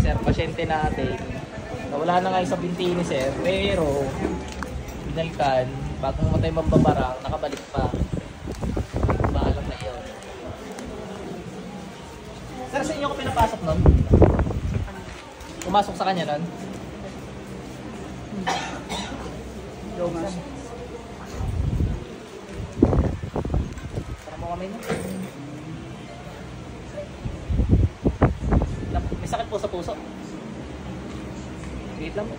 sir, pasyente natin. Wala na nga sa binti ni sir, pero binalkan, bago matay mambabarang, nakabalik pa. Maalam na yun. Sir, sa inyo ko pinapasok nun? Pumasok sa kanya nun? Jomas. Para mo kami nun. May sakit po sa puso. Wait lang po.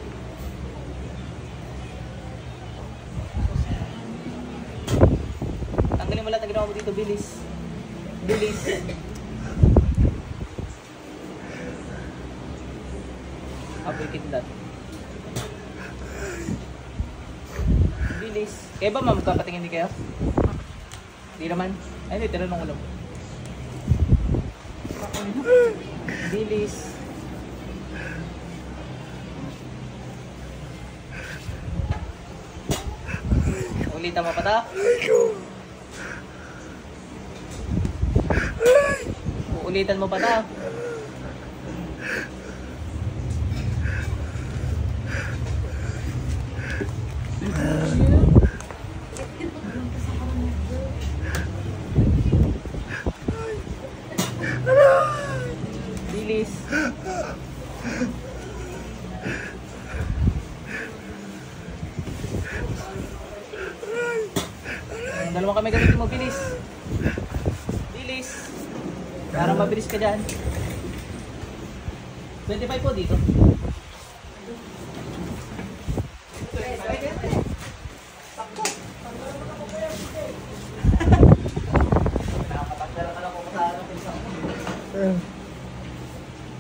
Tanggalin mo lahat na ginawa mo dito, bilis. Bilis. Apikit that. Bilis. Kaya ba ma'am, magkakatingin di kayo? Hindi naman. Ay, hindi, tinanong ko lang. Bilis. Ulitan mo pa ta? Uulitan mo pa ta? Bilis. Dalawa kami gamitin mo, bilis. Bilis. Para mabilis ka dyan. 25 po dito.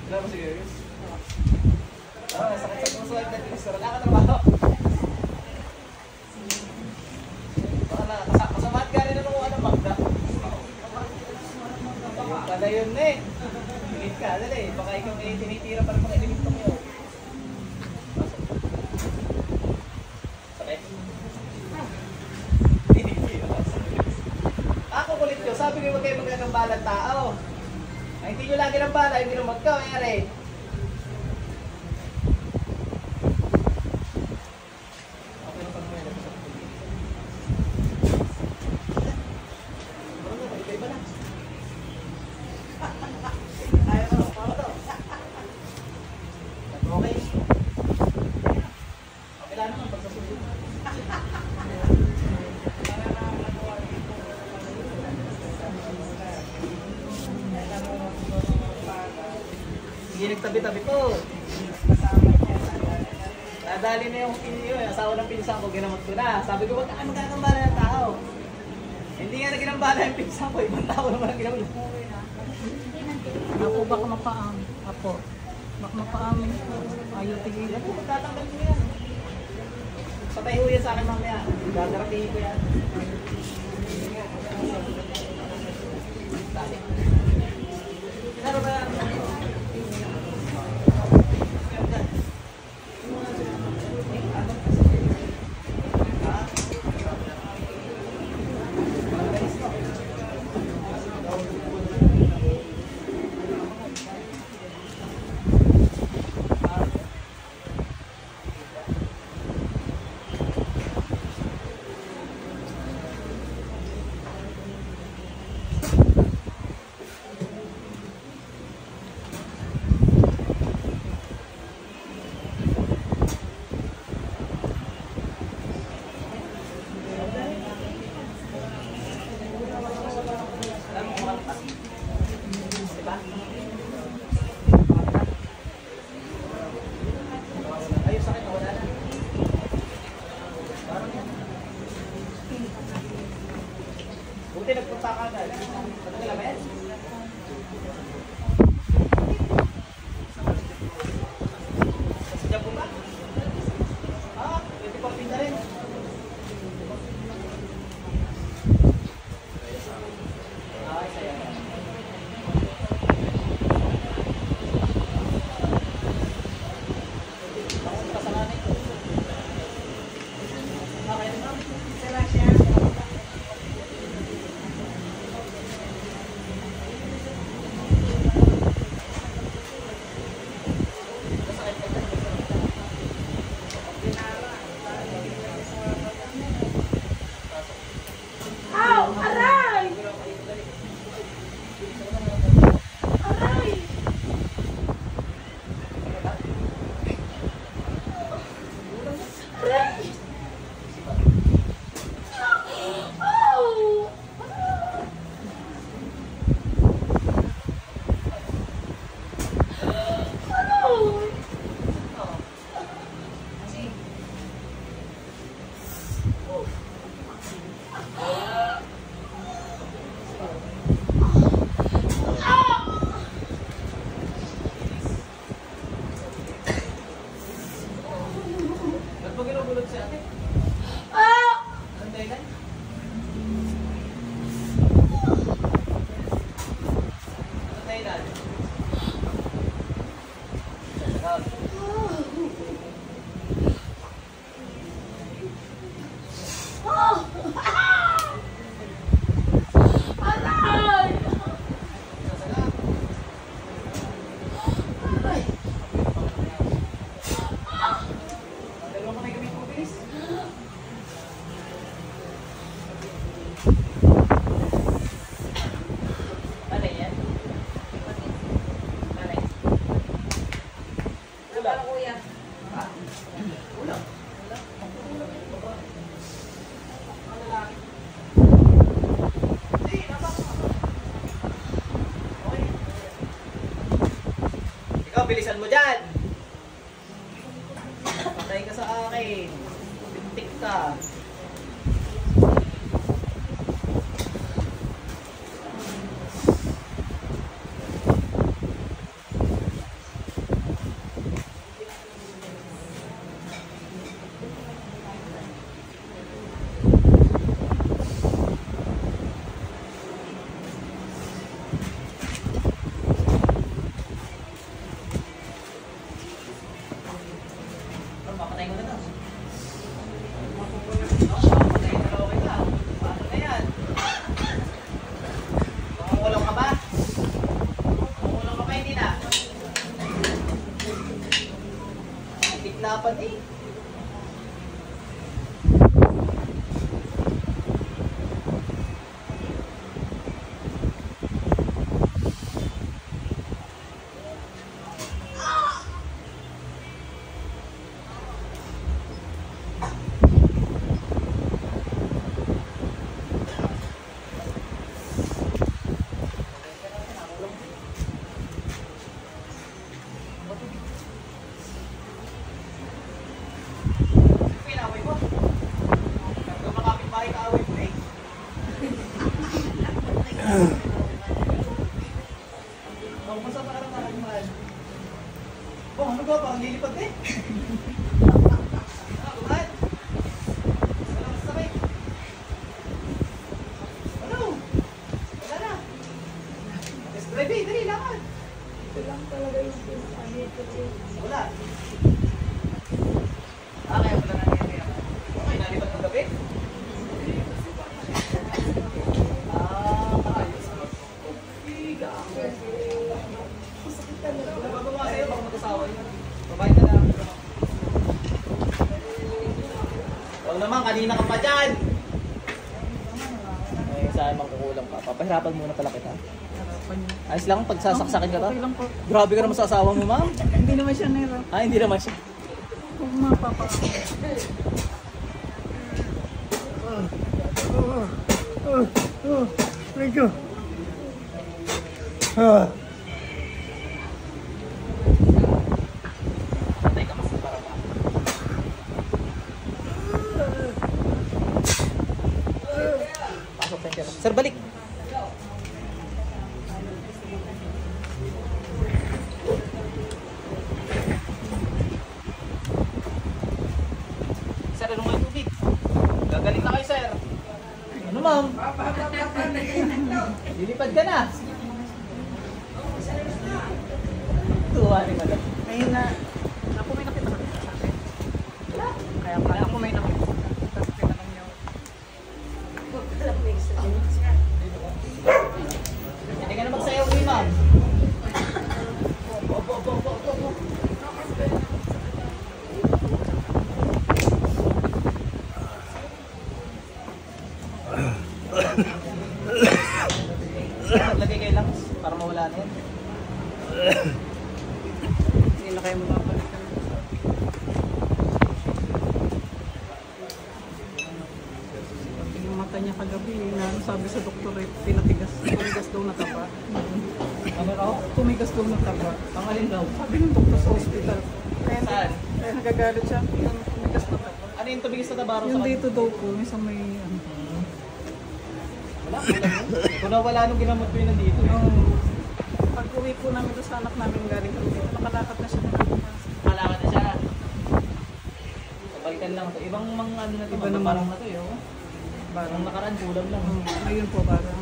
Wala mo sige, guys. Sakit sa puso ay dati. Wala ka trabaho. Kasamahan ka rin ano magda. Pala yun eh. Pilit ka, dali. Baka ikaw may tinitira pa rin mga elemento mo. Sakit. Ako kulit nyo. Sabi ko huwag kayo magkakambalang tao. Ay, hindi nyo lagi ng bala, hindi nyo magkawere. Hindi nagtabi-tabi po. Nadali na yung asawa ng pinsan ko, ginamot ko na. Sabi ko, wag ka magkakambala ng tao. Hindi nga naginambala yung pinsan ko, ibang tao naman ang ginamot. Ako baka mapaam. Apo. Baka mapaam. Ayaw tigilan. Ako, magtatanggal ko yan. Patay ho yan sa akin mamaya. Dadaratingin ko yan. Pero ba yan? ulam. Ha? Ulam. Ikaw, bilisan mo dyan. Patay ka sa akin. Pintik ka. Papatay ko na to. Papatay na okay ka. Paano na yan? Makukulong ka ba? Makukulong ka ba? Hindi na. Tiklapan eh. Pinaway mo. Kung makapit-bahay ka, away mo eh. Ang masama ka lang nakalimutan. Oh, ano ba? Parang lilipad eh. Kumain. Wala masakit. Ano? Wala na. Let's drive eh. Dali, lakad. Wala. Kaya wala na niya. Okay, nalipat ng gabi? Ayos. Ano ba gumawa sa'yo? Baka mag-asawa yun. Babae na lang. Huwag naman, kanina ka pa dyan. Ay, saan mang kukulang ka? Papahirapan muna pala kita. Ayos lang, pagsasaksakin ka ba? Okay lang po. Grabe ka naman sa asawa mo, ma'am. Hindi naman siya nero. Ah, hindi naman siya. Huwag mapapa. Thank you. Patay ka mas para ba? Pasok sa inyo. Sir, balik. Sir, ano may tubig? Gagaling na kayo, sir. Ano, ma'am? Lilipad ka na. Tuwa ni madam. Ngayon na, ako may nakita ka sa akin. Kaya ako may nakita. Tapos tinanong niyo. Hindi ka na magsayaw ni ma'am. Lagay kayo lang para mawala na yan. Hindi na kayo mababalikan. Yung mata niya kagabi, na sabi sa doktor, pinatigas. Tumigas daw na taba. Ano raw? Tumigas daw na taba. Ang alin daw? Sabi ng doktor sa hospital. Saan? Kaya nagagalit siya. Yung tumigas na taba. Ano yung tubigis sa tabaro Yung sa dito daw po, may ano. Wala, wala yun. Kung nawala nung ginamot ko yun nandito. Pag uwi po namin doon sa anak namin galing kami dito, nakalakad na siya na Malakad na siya. Kabalikan lang to. Ibang mga ano na ito, Iba mga naman. parang na to yun. Parang nakaraan, kulang lang. Ngayon po parang.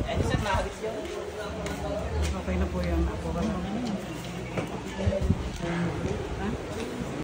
Ayan yung sir, nakabis yun. Okay na po yan. Ako ka na.